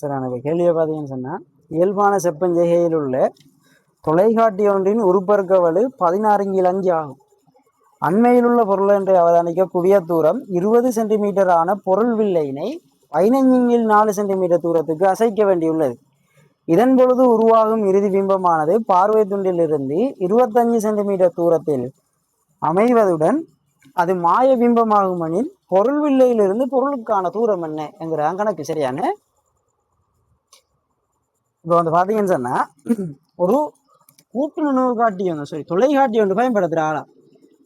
சரி, எனக்கு கேள்வியை பார்த்தீங்கன்னு சொன்னால், இயல்பான செப்பஞ்செய்கையில் உள்ள தொலைக்காட்டி ஒன்றின் உருப்பெருக்க 16 ஆகும். அண்மையில் உள்ள பொருள் என்று அவதானிக்க குவிய தூரம் 20 சென்டிமீட்டர் ஆன பொருள் வில்லையினை 15 சென்டிமீட்டர் தூரத்துக்கு அசைக்க வேண்டியுள்ளது. இதன் பொழுது உருவாகும் இறுதி பிம்பமானது பார்வை துண்டிலிருந்து 25 சென்டிமீட்டர் தூரத்தில் அமைவதுடன் அது மாய பிம்பமாகும் எனில் பொருள் வில்லையிலிருந்து பொருளுக்கான தூரம் என்ன என்கிற கணக்கு. சரியான இப்போ வந்து பார்த்தீங்கன்னு சொன்னா, ஒரு கூட்டு நுணர்வு காட்டி ஒன்று தொலைக்காட்டி ஒன்று பயன்படுத்துகிற ஆளா.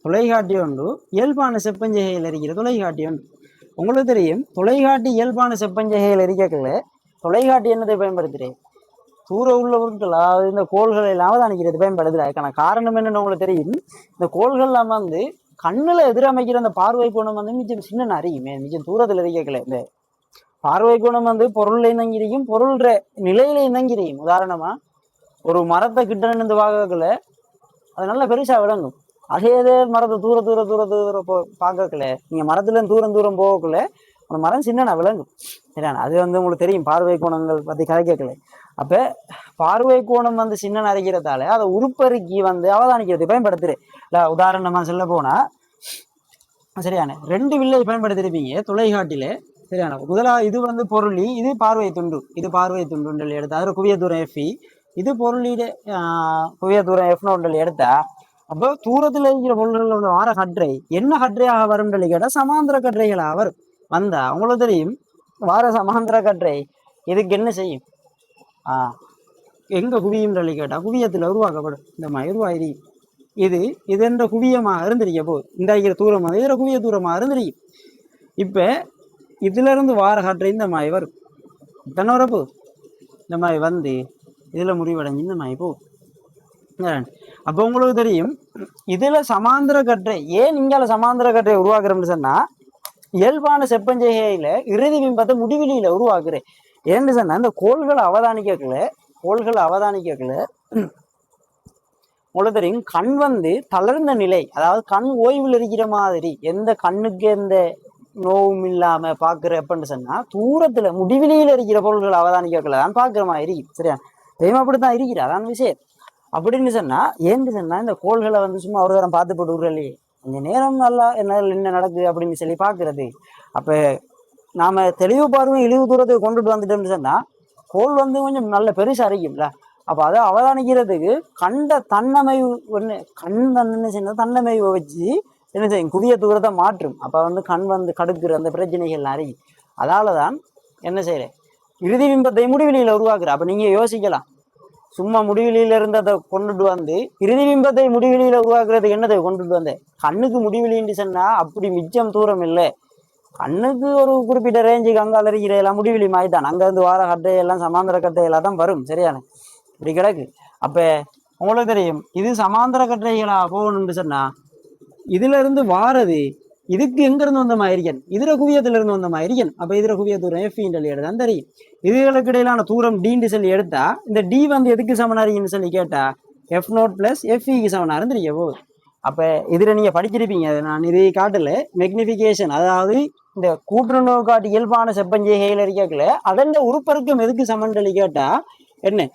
தொலைக்காட்டி ஒன்று இயல்பான செப்பஞ்செய்கையில் இருக்கிற தொலைக்காட்டி ஒன்று. உங்களுக்கு தெரியும், தொலைக்காட்டி இயல்பான செப்பஞ்செய்கையில் இருக்கல தொலைக்காட்டி என்னதை பயன்படுத்துகிறேன்? தூர உள்ள பொருட்கள், அதாவது இந்த கோள்கள் எல்லாம் அவதானிக்கிறது பயன்படுத்துகிற. அதுக்கான காரணம் என்னன்னு உங்களுக்கு தெரியும். இந்த கோள்கள்லாம் வந்து கண்ணுல எதிரமைக்கிற அந்த பார்வை கோணம் வந்து மிச்சம் சின்ன அறியுமே, மிச்சம் தூரத்தில் இருக்கல. இந்த பார்வை கோணம் வந்து பொருள்ல இணங்கிரியும் பொருள்ற நிலையில இணங்கிரியும். உதாரணமா ஒரு மரத்தை கிட்ட நின்று பார்க்கல அது நல்லா பெருசா விளங்கும். அதே மரத்தை தூர தூர தூர தூர பார்க்கல, நீங்க மரத்துல தூரம் தூரம் போகக்குள்ள அந்த மரம் சின்ன விளங்கும். சரியான அது வந்து உங்களுக்கு தெரியும், பார்வை கோணங்கள் பத்தி கதை கேட்கல. அப்ப பார்வை கோணம் வந்து சின்ன அரைக்கிறதால அதை உருப்பெருக்கி வந்து அவதானிக்கிறது பயன்படுத்துரு இல்ல. உதாரணமா சொல்ல போனா, சரியான 2 வில்லை பயன்படுத்திருப்பீங்க தொலைக்காட்டில. சரியான முதலாவது இது வந்து பொருளி, இது பார்வை துண்டு. இது பார்வை துண்டு எடுத்தா அது குவிய தூரம் எஃப்இ, இது பொருளீட குவிய தூரம் எஃப்னு எடுத்தா, அப்போ தூரத்தில் இருக்கிற பொருள்கள் வந்து வார கற்றை என்ன கற்றையாக வரும் கேட்டா சமாந்திர கற்றைகளாக வரும். வந்தா உங்களுக்கு தெரியும், வார சமாந்திர கற்றை இதுக்கு என்ன செய்யும்? எங்க குவியும் கேட்டா குவியத்துல உருவாக்கப்படும். இந்த மாதிரி உருவாயிரி இது என்ற குவியமாக இருந்திருக்க போ, இந்த இருக்கிற தூரமாக இதுல குவிய தூரமாக இருந்திருக்கும். இப்ப இதுல இருந்து வார காற்றை இந்த மாதிரி வரும். இத்தனை வரப்போ இந்த மாதிரி வந்து இதுல முடிவடைஞ்சு இந்த மாதிரி போ. அப்போ உங்களுக்கு தெரியும், இதுல சமாந்திர கற்றை ஏன் இங்கால சமாந்திர கற்றை உருவாக்குறோம்னு சொன்னா, இயல்பான செப்பஞ்செய்கையில இறுதி பிம்பத்தை முடிவெளியில உருவாக்குறேன். ஏன்னு சொன்னா, இந்த கோள்களை அவதானிக்கல உங்களுக்கு தெரியும், கண் வந்து தளர்ந்த நிலை, அதாவது கண் ஓய்வில் இருக்கிற மாதிரி, எந்த கண்ணுக்கு எந்த நோவும் இல்லாம பாக்குற எப்பன்னு சொன்னா தூரத்துல முடிவிலியில இருக்கிற பொருள்கள் அவதானிக்கல தான் பாக்குற மாதிரி இருக்கு. சரியா தெய்வம் அப்படித்தான் இருக்கிற, அதான் விஷயம். அப்படின்னு சொன்னா ஏன்னு சொன்னா, இந்த கோள்களை வந்து சும்மா ஒரு தரம் பார்த்து போட்டு விடுறலையே, கொஞ்ச நேரம் நல்லா என்ன நடக்குது அப்படின்னு சொல்லி பாக்குறது. அப்ப நாம தெளிவு பார்வை இழிவு தூரத்துக்கு கொண்டுட்டு வந்துட்டோம்னு சொன்னா கோள் வந்து கொஞ்சம் நல்ல பெருசா இருக்கும்ல. அப்ப அதை அவதானிக்கிறதுக்கு கண்ட தன்னமைவு ஒண்ணு, கண் வந்து சின்ன தன்னமைவை வச்சு என்ன செய்யும், குவிய தூரத்தை மாற்றும். அப்ப வந்து கண் வந்து கடுக்குற அந்த பிரச்சனைகள் நிறைய. அதாலதான் என்ன செய்யறேன், இறுதி பிம்பத்தை முடிவெளியில உருவாக்குற. அப்ப நீங்க யோசிக்கலாம், சும்மா முடிவெளியில இருந்து அதை கொண்டுட்டு வந்து இறுதி பிம்பத்தை முடிவெளியில உருவாக்குறதுக்கு என்னதை கொண்டுட்டு வந்தேன்? கண்ணுக்கு முடிவெளின்னு சொன்னா அப்படி மிச்சம் தூரம் இல்லை. கண்ணுக்கு ஒரு குறிப்பிட்ட ரேஞ்சுக்கு அங்கால இருக்கிற எல்லாம் முடிவெளி மாய்தான், அங்க இருந்து வார கட்டையெல்லாம் சமாந்திர கட்டையெல்லாம் தான் வரும். சரியான இப்படி கிடக்கு. அப்ப உங்களுக்கு தெரியும், இது சமாந்திர கற்றைகளா போகணும்னு சொன்னா இதுல இருந்து வாரது இதுக்கு எங்க இருந்து வந்த மாதிரியன், இதுல குவியத்துல இருந்து வந்த மாதிரியன். அப்ப இதுல குவிய தூரம் எஃப்இன்னு எடுத்தான் தெரியும். இதுகளுக்கு இடையிலான தூரம் டின்னு சொல்லி எடுத்தா இந்த டி வந்து எதுக்கு சமனாரின்னு சொல்லி கேட்டா F0 + FEக்கு சமனாரும் தெரிய போகுது. அப்ப இதுல நீங்க படிச்சிருப்பீங்க, நான் இதை காட்டல, மெக்னிபிகேஷன், அதாவது இந்த கூட்டுறவு காட்டி இயல்பான செப்பஞ்செய்கையில் இருக்கல அதன் உருப்பெருக்கம் எதுக்கு சமன் கேட்டா என்ன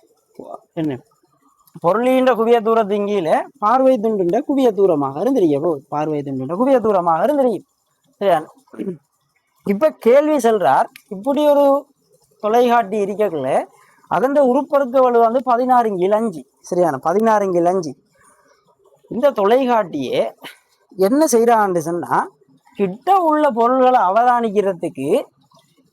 பொருளின் குவிய தூரத்தின் கீழே பார்வை துண்டுண்ட குவிய தூரமாக இருந்திருக்க போகுது. பார்வை துண்டுண்ட குவிய தூரமாக இருந்திருக்கும். சரியா இப்ப கேள்வி செல்றார், இப்படி ஒரு தொலைக்காட்டி இருக்கல அதன் உருப்பெருக்க வலு வந்து 16/5. சரியான 16/5. இந்த தொலைக்காட்டியே என்ன செய்யறான்னு சொன்னா, கிட்ட உள்ள பொருள்களை அவதானிக்கிறதுக்கு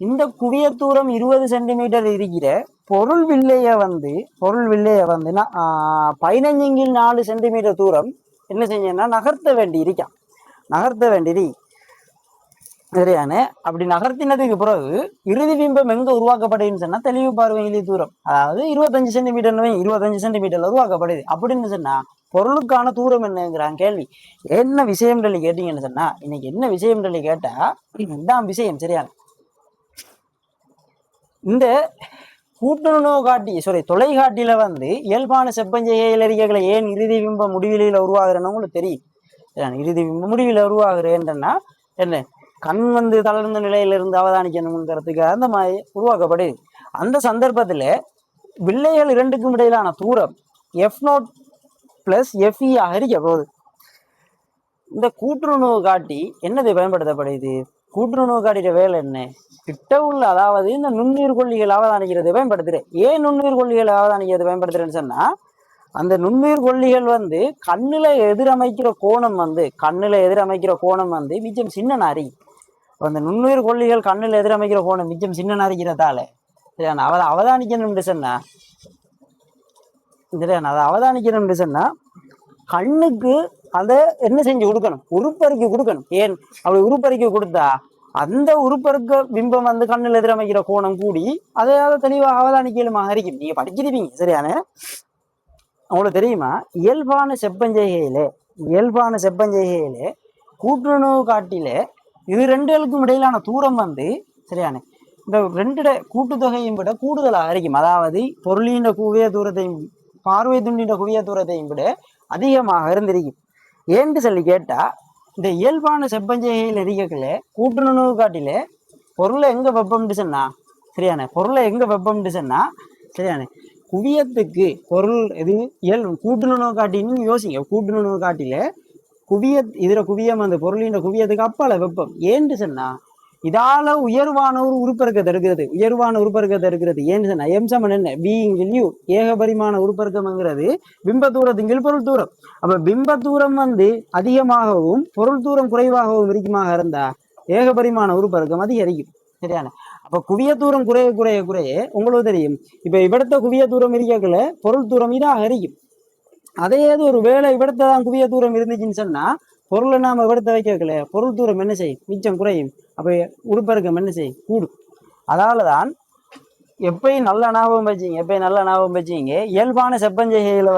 இந்த குவிய தூரம் 20 சென்டிமீட்டர் இருக்கிற பொருள் வில்லைய வந்து 15/4 சென்டிமீட்டர் தூரம் என்ன செஞ்சேன்னா நகர்த்த வேண்டி சரியான. அப்படி நகர்த்தினதுக்கு பிறகு இறுதி பிம்பம் எங்க உருவாக்கப்படுதுன்னு சொன்னா தெளிவு பார்வையிலே தூரம், அதாவது 25 சென்டிமீட்டர்ல உருவாக்கப்படுது. அப்படின்னு சொன்னா பொருளுக்கான தூரம் என்னங்கிறான் கேள்வி. என்ன விஷயம் கேட்டீங்கன்னு சொன்னா, இன்னைக்கு என்ன விஷயம் கேட்டா இதுதான் விஷயம். சரியான இந்த கூட்டுணர்வு காட்டி தொலைக்காட்டியில வந்து இயல்பான செப்பஞ்செய்கையில் இருக்கைகளை ஏன் இறுதி பிம்பம் முடிவிலையில உருவாகுறேன்னு உங்களுக்கு தெரியும். இறுதி பிம்பம் முடிவில உருவாகுறேன்னா என்ன, கண் வந்து தளர்ந்த நிலையிலிருந்து அவதானிக்கணுங்கிறதுக்கு அந்த மாதிரி உருவாக்கப்படுது. அந்த சந்தர்ப்பத்துல வில்லைகள் இரண்டுக்கும் இடையிலான தூரம் F0 பிளஸ் FE ஆக இருக்க போகுது. இந்த கூட்டுறவு காட்டி என்னது பயன்படுத்தப்படுது? கூட்டுறவு காட்டிய வேலை என்ன? கிட்ட உள்ள அதாவது இந்த நுண்ணுயிர் கொல்லிகள் அவதானிக்கிறது பயன்படுத்துறேன். ஏன் நுண்ணுயிர் கொல்லிகள் அவதானிக்கிறது பயன்படுத்துறேன்னு சொன்னா, அந்த நுண்ணுயிர் கொல்லிகள் கண்ணுல எதிரமைக்கிற கோணம் மிச்சம் சின்ன நாரி. அந்த நுண்ணுயிர் கொல்லிகள் கண்ணுல எதிரமைக்கிற கோணம் மிச்சம் சின்ன நாரிக்கிறதால சரியான அதை அவதானிக்கணும்னு சொன்னா அதை அவதானிக்கணும்னு சொன்னா கண்ணுக்கு அதை என்ன செஞ்சு கொடுக்கணும்? உருப்பறிக்கு கொடுக்கணும். ஏன் அப்படி உருப்பறிக்கு கொடுத்தா அந்த உருப்பருக்க பிம்பம் கண்ணில் எதிரமைக்கிற கோணம் கூடி அதையாவது தெளிவாக அவதானிக்கலுமாக இருக்கும். நீங்க படிச்சிருப்பீங்க சரியான. உங்களுக்கு தெரியுமா, இயல்பான செப்பஞ்செய்கையிலே கூட்டுறவு காட்டில இது ரெண்டுகளுக்கும் இடையிலான தூரம் சரியான இந்த ரெண்டு கூட்டுத்தொகையும் விட கூடுதலாக இருக்கும். அதாவது பொருளின் குவிய தூரத்தையும் பார்வை துண்டின் குவிய தூரத்தையும் விட அதிகமாக இருந்திருக்கும். ஏன்னு சொல்லி கேட்டா, இந்த இயல்பான செப்பஞ்செய்கையில் இருக்கல கூட்டுறவு காட்டில பொருளை எங்க வெப்பம்னு சொன்னா சரியான குவியத்துக்கு பொருள் எது கூட்டுறவு காட்டின்னு யோசிங்க. கூட்டுறவு காட்டில குவியம் பொருளின் குவியத்துக்கு அப்பால வெப்பம். ஏன்னு சொன்னா இதால உயர்வான ஒரு உருப்பெருக்கத்தை இருக்கிறது. ஏன்னு சொன்னா எம்சமன் என்ன வியூ ஏகபரிமாண உருப்பெருக்கம்ங்கிறது பிம்ப தூரத்தின் பொருள் தூரம். அப்ப பிம்ப தூரம் அதிகமாகவும் பொருள் தூரம் குறைவாகவும் இருக்குமாக இருந்தா ஏகபரிமாண உருப்பெருக்கம் அதிகரிக்கும். சரியான. அப்ப குவிய தூரம் குறைய குறைய குறைய உங்களுக்கு தெரியும். இப்ப இவிடத்த குவிய தூரம் இருக்கல பொருள் தூரம் இதாக இருக்கும். அதே ஒரு வேலை இவிடத்தான் குவிய தூரம் இருந்துச்சுன்னு சொன்னா பொருளை நாம இவிடத்த வைக்கல பொருள் தூரம் என்ன செய்யும்? மிச்சம் குறையும். அப்ப உருப்பெருக்கம் என்ன செய்யும்? கூடும். அதனாலதான் எப்பயும் நல்ல ஞாபகம் வச்சீங்க இயல்பான செப்பஞ்செய்கையில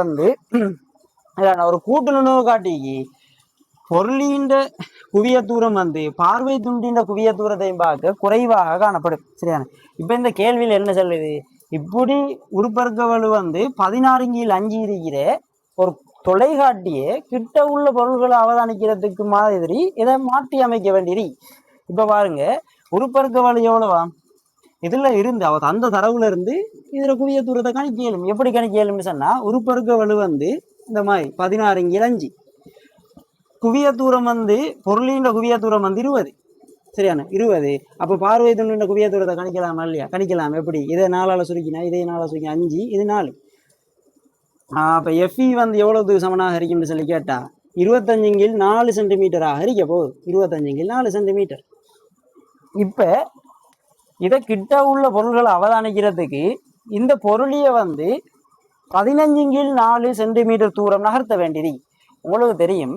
ஒரு கூட்டுணர்வு காட்டிக்கு பொருளின் குவிய தூரம் பார்வை துண்டின் குவிய தூரத்தையும் பார்க்க குறைவாக காணப்படும். சரியான. இப்ப இந்த கேள்வியில் என்ன சொல்லுது? இப்படி உருப்பெருக்க வலு 16/5 இருக்கிற ஒரு தொலைகாட்டியே கிட்ட உள்ள பொருள்களை அவதானிக்கிறதுக்கு மாதிரி இதை மாற்றி அமைக்க வேண்டியது. இப்ப பாருங்க, உருப்பெருக்க வலு எவ்வளவா? இதுல இருந்து அந்த தரவுல இருந்து இதுல குவிய தூரத்தை கணிக்க இயலும். எப்படி கணிக்க இயலும்னு சொன்னா, உருப்பெருக்க வலு இந்த மாதிரி 16/5 குவிய தூரம் பொருளின் குவிய தூரம் 20. சரியான 20. அப்ப பார்வை துண்டின் குவிய தூரத்தை கணிக்கலாமா இல்லையா? கணிக்கலாம். எப்படி? இதை 4ஆல சுருக்கினா இதே 4 சுருக்கினா 5, இது 4. அப்ப FE எவ்வளவு சமனாக இருக்கும்னு சொல்லி கேட்டா 25/4 சென்டிமீட்டராக இருக்க போகுது. 25/4 சென்டிமீட்டர். இப்ப இதை கிட்ட உள்ள பொருள்களை அவதானிக்கிறதுக்கு இந்த பொருளிய 15/4 சென்டிமீட்டர் தூரம் நகர்த்த வேண்டியது. உங்களுக்கு தெரியும்.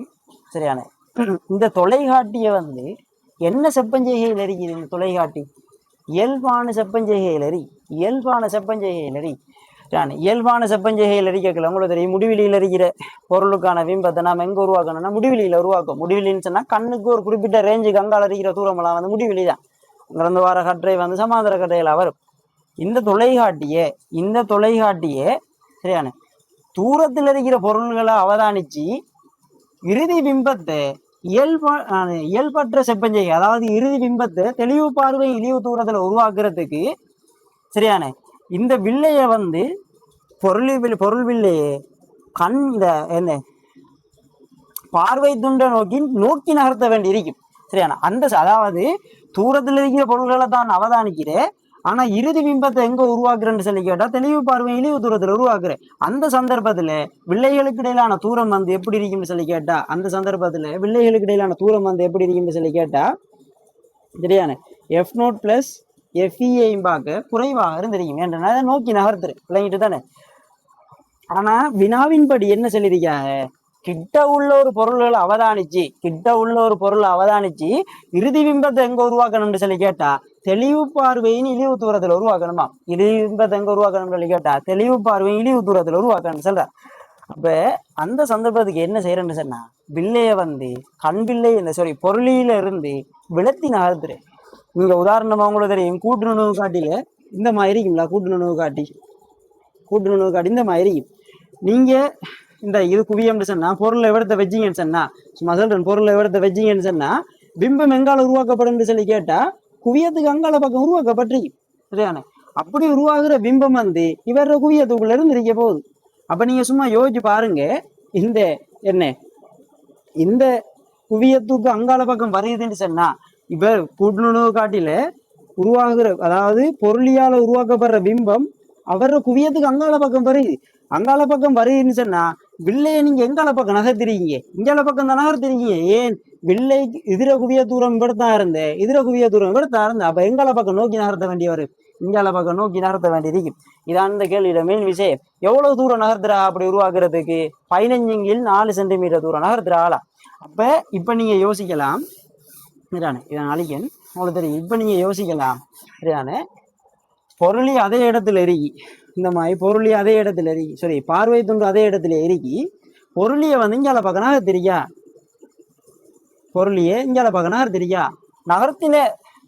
சரியான. இந்த தொலைகாட்டிய என்ன செப்பஞ்செய்கையில் இருக்குது? இந்த தொலைகாட்டி இயல்பான செப்பஞ்செய்கையில் இயல்பான செப்பஞ்செய்கையில் இருக்கல. உங்களுக்கு தெரியும், முடிவெளியில் இருக்கிற பொருளுக்கான பிம்பத்தை நாம் எங்க உருவாக்கணும்னா முடிவெளியில உருவாக்கும். முடிவெளின்னு சொன்னா கண்ணுக்கு ஒரு குறிப்பிட்ட ரேஞ்சுக்கு அங்கால இருக்கிற தூரமெல்லாம் முடிவெளி தான். அங்கிருந்து வர கற்றை சமாந்தர கற்றையில வரும். இந்த தொலைகாட்டியே சரியான தூரத்தில் இருக்கிற பொருள்களை அவதானிச்சு இறுதி பிம்பத்தை இயல்பற்ற செப்பஞ்செய்கை, அதாவது இறுதி பிம்பத்தை தெளிவு பார்வை இழிவு தூரத்துல உருவாக்குறதுக்கு சரியான இந்த வில்லைய பொருள் வில்லையே கண் என்ன பார்வை துண்ட நோக்கி நகர்த்த வேண்டி இருக்கும். சரியான. அதாவது தூரத்தில் இருக்கிற பொருள்களை தான் அவதானிக்கிறேன், ஆனா இறுதி பிம்பத்தை எங்க உருவாக்குறேன்னு சொல்லி கேட்டா தெளிவு பார்வை இழிவு தூரத்துல உருவாக்குறேன். அந்த சந்தர்ப்பத்துல வில்லைகளுக்கு இடையிலான தூரம் எப்படி இருக்குன்னு சொல்லி கேட்டா எப்படி இருக்குன்னு சொல்லி கேட்டா சரியான F0 பிளஸ் FEஐயும் பார்க்க குறைவாக இருந்திருக்கும். ஏன்னா அதை நோக்கி நகர்த்துரு விளங்கிட்டு தானே. ஆனா வினாவின்படி என்ன சொல்லியிருக்காங்க? கிட்ட உள்ள ஒரு பொருளை அவதானிச்சு இறுதி பிம்பத்தை எங்க உருவாக்கணும்னு சொல்லி கேட்டா தெளிவு பார்வையின் இழிவு தூரத்துல உருவாக்கணுமா? இறுதி பிம்பத்தை எங்க உருவாக்கணும்னு சொல்லி கேட்டா தெளிவு பார்வையின் இழிவு தூரத்துல உருவாக்கணும்னு சொல்ற. அப்ப அந்த சந்தர்ப்பத்துக்கு என்ன செய்யறேன்னு சொன்னா, வில்லைய கண் வில்லை பொருளியில இருந்து விளத்தி நகர்த்துரு. நீங்க உதாரணமா உங்களுக்கு தெரியும், கூட்டுணர்வு காட்டில இந்த மாதிரி இருக்குங்களா? கூட்டுணர்வு காட்டி இந்த மாதிரி இருக்கும். நீங்க இந்த இது குவியம்னு சொன்னா பொருளை எவ்வளத்தை வச்சிங்கன்னு சொன்னா, சும்மா சொல்றேன், பொருளை எவ்வளத்தை வச்சிங்கன்னு சொன்னா பிம்பம் எங்கால உருவாக்கப்படும் சொல்லி கேட்டா குவியத்துக்கு அங்கால பக்கம் உருவாக்கப்பட்டிருக்கும். சரியான. அப்படி உருவாகிற பிம்பம் வந்து இவர குவியத்துக்குள்ள இருந்து இருக்க போகுது. அப்ப நீங்க சும்மா யோசிச்சு பாருங்க, இந்த என்ன இந்த குவியத்துக்கு அங்கால பக்கம் வருதுன்னு சொன்னா, இப்ப கூட்டுணர்வு காட்டில உருவாகிற, அதாவது பொருளியால உருவாக்கப்படுற பிம்பம் அவர குவியத்துக்கு அங்கால பக்கம் வருது. அங்கால பக்கம் வருதுன்னு சொன்னா வில்லைய நீங்க எங்கால பக்கம் நகர்த்திருக்கீங்க, இங்கால பக்கம் தான் நகர்த்திருக்கீங்க. ஏன்? வில்லை எதிர குவிய தூரம் இப்படித்தான் இருந்தேன், எதிர குவிய தூரம் இப்படித்தான் இருந்தேன். அப்ப எங்கால பக்கம் நோக்கி நகர்த்த வேண்டிய வரும், இங்கால பக்கம் நோக்கி நகர்த்த வேண்டியது. இதான் இந்த கேள்வியிட மெயின் விஷயம். எவ்வளவு தூரம் நகர்த்துறா அப்படி உருவாக்குறதுக்கு? 15 4 சென்டிமீட்டர் தூரம் நகர்த்துறாளா. அப்ப இப்ப நீங்க யோசிக்கலாம், இதான் அழிக்கன் உங்களுக்கு தெரியும். இப்ப நீங்க யோசிக்கலாம், சரிதானே, பொருளி அதே இடத்துல எரிக்கி, இந்த மாதிரி பொருளி அதே இடத்துல எரிக்கி, சரி பார்வை துண்டு அதே இடத்துல எரிக்கி, பொருளிய வந்து இங்கால பக்கம் நகர்த்திரிக்கா, பொருளியே இங்கால பக்கம் நகர்த்திரிக்கா, நகர்த்தின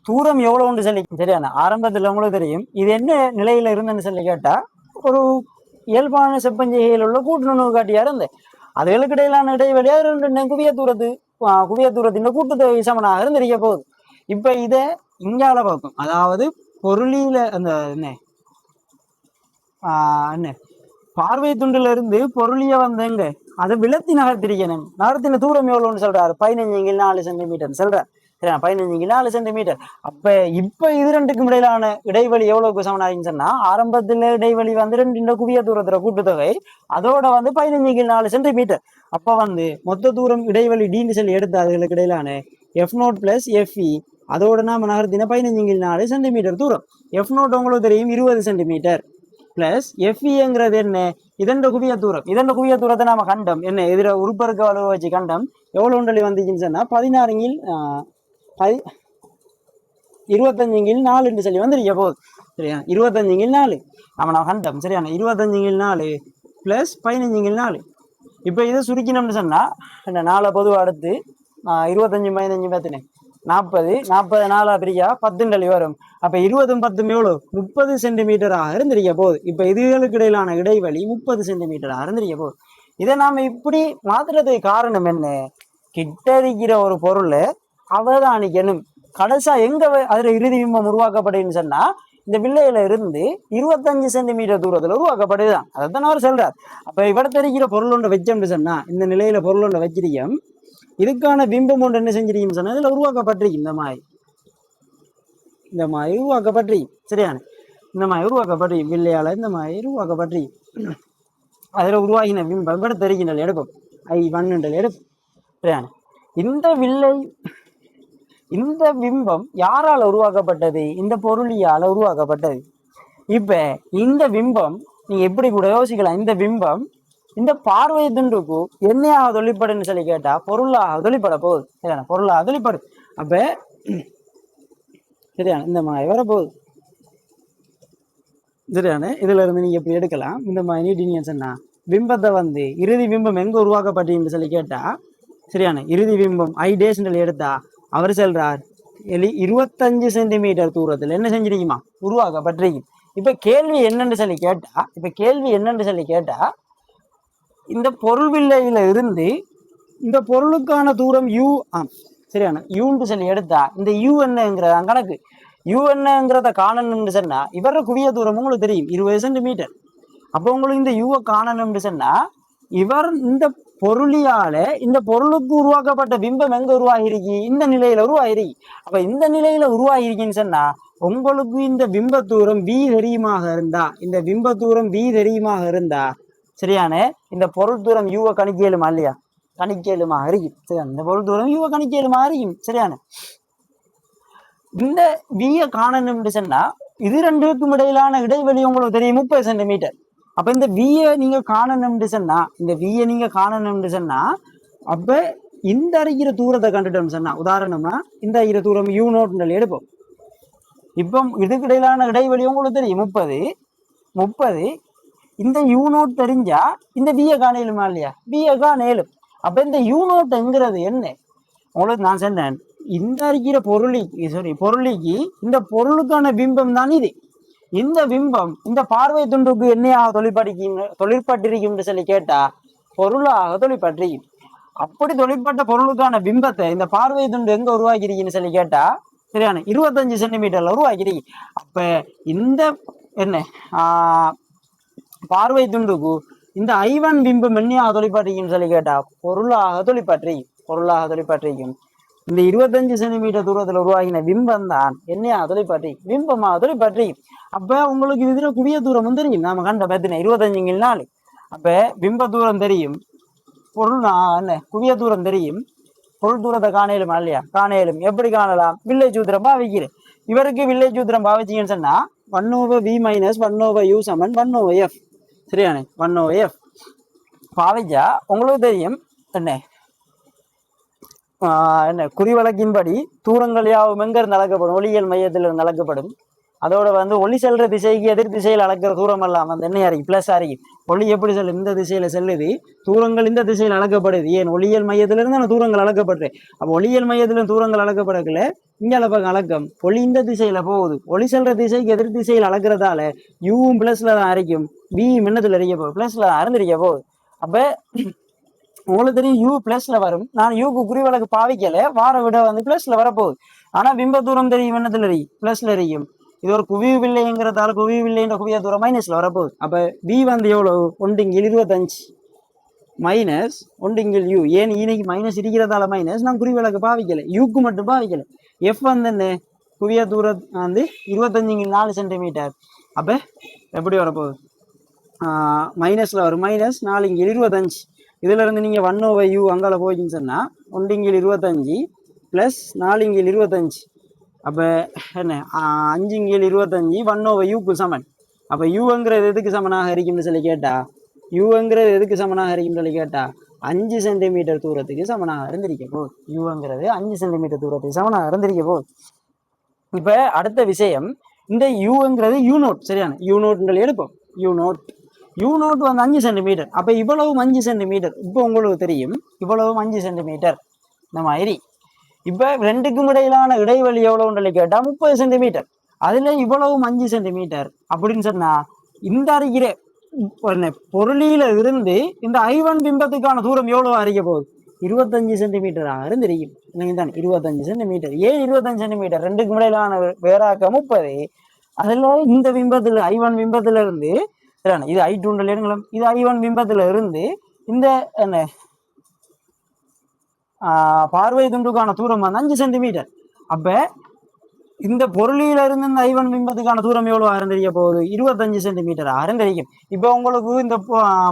தூரம் எவ்வளவுன்னு சொல்லி, சரியான ஆரம்பத்தில் உங்களுக்கு தெரியும் இது என்ன நிலையில இருந்துன்னு சொல்லி கேட்டா, ஒரு இயல்பான செப்பஞ்செய்கையில் உள்ள கூட்டுணர்வு காட்டியா இருந்து அதுகளுக்கு இடையிலான இடைவெளியா ரெண்டு குவிய தூரத்தின் கூட்டுத்தொகை சமனாக இருந்திருக்க போகுது. இப்ப இத இங்கால பார்க்கும், அதாவது பொருளியில அந்த என்ன பார்வை துண்டுல இருந்து பொருளிய வந்தங்க அதை விளத்தி நகர்த்திருக்கணும். நகர்த்தின தூரம் எவ்வளவுன்னு சொல்றாரு, 15 4 சென்டிமீட்டர் சொல்றாரு. 15 4 சென்டிமீட்டர். அப்ப இப்ப இது ரெண்டுக்கும் இடையிலான இடைவெளி எவ்வளவுக்கு சமனாகின்னு சொன்னா, ஆரம்பத்துல இடைவெளி வந்து ரெண்டு குவிய தூரத்துல கூட்டுத்தொகை, அதோட வந்து 15 4 சென்டிமீட்டர். அப்ப வந்து மொத்த தூரம் இடைவெளி டின்னு சொல்லி எடுத்து அதுகளுக்கு இடையிலான F0 + FE, அதோட நாம நகர்த்தின 15 4 சென்டிமீட்டர் தூரம். F0 உங்களுக்கு தெரியும் 20 சென்டிமீட்டர் பிளஸ் FEங்கிறது என்ன, இதண்ட குவிய தூரம். இதண்ட குவிய தூரத்தை நாம கண்டம் என்ன எதிர உருப்பெருக்க அளவு வச்சு கண்டம் எவ்வளவு வந்துச்சுன்னு சொன்னா 16 25 4 சொல்லி வந்துருக்க போகுது. சரியா, 25 4 நம்ம கண்டம். சரியான 25 4 பிளஸ் 15 4. இப்ப இதை சுருக்கினோம்னு சொன்னா என்ன, 4 பொதுவாக அடுத்து 25 15 பார்த்துனேன் 40 40 4 பிரியா 10 வரும். அப்ப 20 10 எவ்வளவு 30 சென்டிமீட்டராக இருந்திருக்க போகுது. இப்ப இதுகளுக்கு இடையிலான இடைவெளி 30 சென்டிமீட்டராக இருந்திருக்க போகுது. இதை நாம இப்படி மாத்துறதுக்கு காரணம் என்ன, கிட்ட இருக்கிற ஒரு பொருளை அவதானிக்கணும். கடைசா எங்க அதுல இறுதி பிம்பம் உருவாக்கப்படுதுன்னு சொன்னா, இந்த வில்லையில இருந்து 25 சென்டிமீட்டர் தூரத்துல உருவாக்கப்படுதுதான். அதைத்தான் அவர் சொல்றார். அப்ப இவட தெரிகிற பொருள் ஒன்றை வச்சோம்னு சொன்னா, இந்த நிலையில பொருள் ஒன்றை வச்சிருக்கோம், இதுக்கான பிம்பம் ஒன்று என்ன செஞ்சிருக்கீங்கன்னு சொன்னா இதுல உருவாக்கப்பட்டிருக்கு. இந்த மாதிரி உருவாக்கப்பட்டிருக்கு. சரியான இந்த மாதிரி உருவாக்கப்பட்டிருக்கு, வில்லையால இந்த மாதிரி உருவாக்கப்பட்டிருக்கு. அதுல உருவாகின பிம்பம் கூட தெரிகின்ற எடுப்போம், I1 எடுப்போம். சரியான இந்த பிம்பம் யாரால உருவாக்கப்பட்டது, இந்த பொருளியால உருவாக்கப்பட்டது. இப்ப இந்த பிம்பம் நீங்க எப்படி கூட யோசிக்கலாம், இந்த பிம்பம் இந்த பார்வை துண்டுக்கு என்னையாக தொழிற்படுன்னு சொல்லி கேட்டா பொருளாக தொழிற்பட போகுது. சரியான பொருளாக தொழிற்படு. அப்ப சரியான இந்த மாதிரி வரப்போகுது. சரியான இதுல இருந்து நீங்க எப்படி எடுக்கலாம், இந்த மாதிரி நீட்டிங்க சொன்னா பிம்பத்தை வந்து இறுதி பிம்பம் எங்க உருவாக்கப்பட்டீங்கன்னு சொல்லி கேட்டா, சரியான இறுதி பிம்பம் I' எடுத்தா அவர் சொல்றார் 25 சென்டிமீட்டர் தூரத்தில் என்ன செஞ்சிருக்குமா உருவாக்கப்பட்டிருக்கு. இப்ப கேள்வி என்னன்னு சொல்லி கேட்டா இந்த பொருள் வில்லையில இருந்து இந்த பொருளுக்கான தூரம் U, சரியான யூன்னு சொல்லி எடுத்தா இந்த U என்னங்கிறத கணக்கு, U என்னங்கிறத காணணும்னு சொன்னா இவர குவிய தூரம் உங்களுக்கு தெரியும் 20 சென்டிமீட்டர். அப்போ உங்களுக்கு இந்த யூவை காணணும்னு சொன்னா இவர் இந்த பொருளியால இந்த பொருளுக்கு உருவாக்கப்பட்ட பிம்பம் எங்க உருவாகிருக்கு, இந்த நிலையில உருவாகிருக்கு. அப்ப இந்த நிலையில உருவாகிருக்குன்னு சொன்னா உங்களுக்கு இந்த பிம்ப தூரம் V தெரியுமாக இருந்தா, இந்த பிம்ப தூரம் V தெரியுமாக இருந்தா, சரியான இந்த பொருள் தூரம் யூவை கணிக்கலுமா இல்லையா, கணிக்கலுமா இருக்கும். சரியான இந்த பொருள் தூரம் யூவை கணிக்கலுமா இருக்கும். சரியான இந்த வியை காணணும்னு சொன்னா இது ரெண்டுக்கும் இடையிலான இடைவெளி உங்களுக்கு தெரியும் 30 சென்டிமீட்டர். அப்ப இந்த வியை நீங்க காணணும்னு சொன்னா அப்ப இந்த அறிகிற தூரத்தை கண்டுட்டோம்னு சொன்னா, உதாரணமா இந்த அறிகிற தூரம் U0 எடுப்போம். இப்போ இதுக்கு இடையிலான இடைவெளி உங்களுக்கு தெரியும் 30. இந்த U0 தெரிஞ்சா இந்த வியை காணலுமா இல்லையா, வியை காணலும். அப்ப இந்த U0ங்கிறது என்ன, உங்களுக்கு நான் சொன்னேன் இந்த அறிகிற பொருளிக்கு இந்த பொருளுக்கான பிம்பம் தான் இது. இந்த பிம்பம் இந்த பார்வை துண்டுக்கு என்னையாக தொழிற்பட்டிருக்கும் சொல்லி கேட்டா பொருளாக தொழிற்பட்டிருக்கும். அப்படி தொழிற்பட்ட பொருளுக்கான பிம்பத்தை இந்த பார்வை துண்டு எங்க உருவாக்கிருக்குன்னு சொல்லி கேட்டா சரியான 25 சென்டிமீட்டர்ல உருவாக்கிருக்கு. அப்ப இந்த என்ன பார்வை துண்டுக்கு இந்த ஐவன் பிம்பம் என்னையாக தொழிற்பற்றிக்குன்னு சொல்லி கேட்டா பொருளாக தொழிற்பற்றிக்கும். இந்த 25 சென்டிமீட்டர் தூரத்துல உருவாகின பிம்பம் தான் என்னையாக தொழிற்பற்றி பிம்பமாக தொழிற்பற்றி. அப்ப உங்களுக்கு இதுல குவிய தூரம் தெரியும், நாம கண்ட பத்தின 25 அப்ப பிம்ப தூரம் தெரியும், பொருள் என்ன குவிய தூரம் தெரியும், பொருள் தூரத்தை காணையிலும் இல்லையா? காணையிலும். எப்படி காணலாம்? வில்லேஜ் சூத்திரம் பாவிக்கிறேன். இவருக்கு வில்லேஜ் சூத்திரம் பாவிச்சிங்கன்னு சொன்னா 1/v - 1/u = 1/f. சரியானே? 1/f பாவிச்சா உங்களுக்கு தெரியும் என்ன குறிவழக்கின்படி தூரங்கள் யாவும் எங்க இருந்து அளக்கப்படும்? ஒளியியல் மையத்தில் இருந்து அளக்கப்படும். அதோட ஒளி செல்ற திசைக்கு எதிர் திசையில் அளக்கிற தூரம் எல்லாம் என்ன அறியும்? பிளஸ் அறியும். ஒளி எப்படி செல்லும்? இந்த திசையில செல்லுது, தூரங்கள் இந்த திசையில் அளக்கப்படுது. ஏன்? ஒளியியல் மையத்திலிருந்து அந்த தூரங்கள் அளக்கப்படுது. அப்போ ஒளியியல் மையத்திலிருந்து தூரங்கள் அளக்கப்படல, இங்க அளப்பக்கம் அளக்கம். ஒளி இந்த திசையில போகுது, ஒளி செல்ற திசைக்கு எதிர் திசையில் அளக்கிறதால யூவும் பிளஸ்ல தான் அரைக்கும், பியும் என்னத்துல அறிய போகுது? பிளஸ்ல அறிந்திருக்க போகுது. அப்ப உங்களுக்கு தெரியும் யூ பிளஸ்ல வரும். நான் யூக்கு குறிவழக்கு பாவிக்கல, வார விட பிளஸ்ல வரப்போகுது. ஆனா பிம்ப தூரம் தெரியும் என்னத்துல அறியும்? பிளஸ்ல அறியும். இது ஒரு குவிவு வில்லைங்கிறதால குவிவு வில்லைன்ற குவிய தூரம் மைனஸ்ல வரப்போகுது. அப்ப பி எவ்வளவு? 1/25 மைனஸ் 1/u. ஏன் இன்னைக்கு மைனஸ் இருக்கிறதால மைனஸ், நான் குறிவிலக்கு பாவிக்கல, யூக்கு மட்டும் பாவிக்கல. எஃப் என்ன குவிய தூரம் 25/4 சென்டிமீட்டர். அப்ப எப்படி வரப்போகுது? மைனஸ்ல வரும், மைனஸ் 4/25. இதுல இருந்து நீங்க 1/u அங்கால போயின்னு சொன்னா 1/25 பிளஸ் 4/25. அப்ப என்ன 5/25 1/uக்கு சமன். அப்ப யூங்கிறது எதுக்கு சமனாக இருக்கும்னு சொல்லி கேட்டா, யூங்கிறது எதுக்கு சமனாக இருக்கும்னு சொல்லி கேட்டா 5 சென்டிமீட்டர் தூரத்துக்கு சமனாக இருந்திருக்க போகுது. யூங்கிறது 5 சென்டிமீட்டர் தூரத்துக்கு சமனாக இருந்திருக்க போகுது. இப்ப அடுத்த விஷயம், இந்த யூங்கிறது யூநோட். சரியான? யூநோட் எடுப்போம். யூநோட் 5 சென்டிமீட்டர். அப்ப இவ்வளவும் 5 சென்டிமீட்டர். இப்போ உங்களுக்கு தெரியும் இவ்வளவும் 5 சென்டிமீட்டர் இந்த மாதிரி. இப்ப ரெண்டுக்கும் இடையிலான இடைவெளி எவ்வளவுன்னு கேட்டா 30 சென்டிமீட்டர். அதுல இவ்வளவும் 5 சென்டிமீட்டர் அப்படின்னு சொன்னா இந்த அறிகிற பொருளியில இருந்து இந்த ஐவன் பிம்பத்துக்கான தூரம் எவ்வளவு அறிய போகுது? 25 சென்டிமீட்டராக இருந்திருக்கும். தான் 25 சென்டிமீட்டர். ஏன் 25 சென்டிமீட்டர்? ரெண்டுக்கும் இடையிலான வேறாக்க 30. அதுல இந்த பிம்பத்துல ஐவன் பிம்பத்துல இருந்து இது I2 இது ஐவன் பிம்பத்துல இருந்து இந்த என்ன பார்வை துண்டுக்கான தூரம் 5 சென்டிமீட்டர். அப்ப இந்த பொருளில இருந்து இந்த ஐவன் பிம்பத்துக்கான தூரம் எவ்வளவு அறிந்திருக்க போகுது? 25 சென்டிமீட்டர் அறிந்திருக்கும். இப்ப உங்களுக்கு இந்த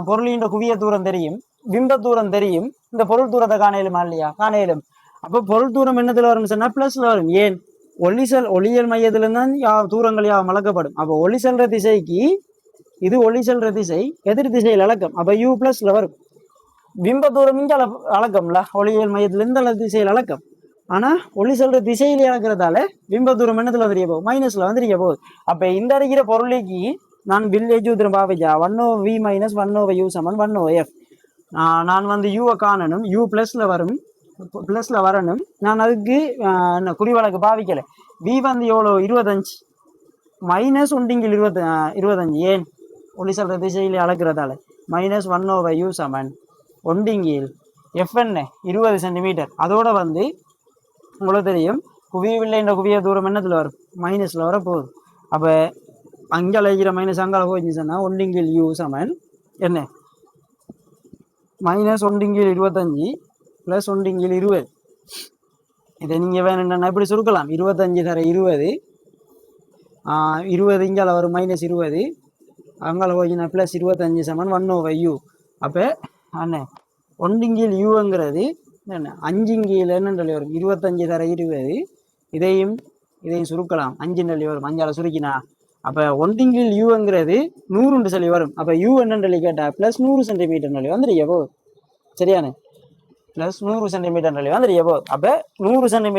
பொருளின் குவிய தூரம் தெரியும், பிம்ப தூரம் தெரியும், இந்த பொருள் தூரத்தை காணையிலுமா இல்லையா? காணையிலும். அப்ப பொருள் தூரம் என்னத்துல வரும்னு சொன்னா பிளஸ்ல வரும். ஏன்? ஒளியியல் மையத்திலிருந்து தூரங்கள் யாவும் அளக்கப்படும். அப்போ ஒளி செல்ற திசைக்கு இது ஒளி செல்ற திசை, எதிர் திசையில் அளக்கம். அப்ப யூ பிளஸ்ல வரும். பிம்ப தூரம் இங்க அளக்கம்ல, ஒளியியல் மையத்திலிருந்து திசையில் அளக்கம். ஆனா ஒளி செல்ற திசையில அளக்கிறதால பிம்ப தூரம் என்னத்துல தெரிய போகுது? மைனஸ்ல தெரிய போகுது. அப்ப இந்த அறிகிற பொருளைக்கு நான் வில்லேஜ் சூத்திரம் பாவிச்சா 1/v - 1/u = 1/f. நான் யூவை காணணும், யூ பிளஸ்ல வரும், பிளஸ்ல வரணும். நான் அதுக்கு குறிவழக்கு பாவிக்கல. v எவ்வளவு? 25 மைனஸ் 1/25. ஏன்? ஒளி செல்ற திசையில அளக்கிறதால மைனஸ் 1/u = 1/f. என்ன 20 சென்டிமீட்டர். அதோட உங்களுக்கு தெரியும் குவியவில்லை என்ற குவிய தூரம் என்னத்துல வரும்? மைனஸ்ல வர போகுது. அப்ப அங்கே அழைக்கிற மைனஸ் அங்கால போயிடுச்சுன்னா 1/u = என்ன மைனஸ் 1/25 பிளஸ் 1/20. இதை நீங்க வேணும்னா எப்படி சுருக்கலாம்? 25 தர 20, 20 இங்கால வரும் மைனஸ் 20, அங்கால போயிடுச்சுன்னா பிளஸ் 25 = 1/u. அப்ப என்ன 1/uங்கிறது என்ன 5 என்னன்னு வரும்? 25 தர 20. இதையும் சுருக்கலாம், 5 வரும். 5ஆல சுருக்கினா அப்ப 1/uங்கிறது 100 சொல்லி வரும். அப்ப u என்னன்னு கேட்டா பிளஸ் 100 சென்டிமீட்டர் வந்துருக்க போகுது. சரியான? பிளஸ் 100 சென்டிமீட்டர் வந்துருக்க போகுது. அப்ப 100 சென்டிமீட்டர்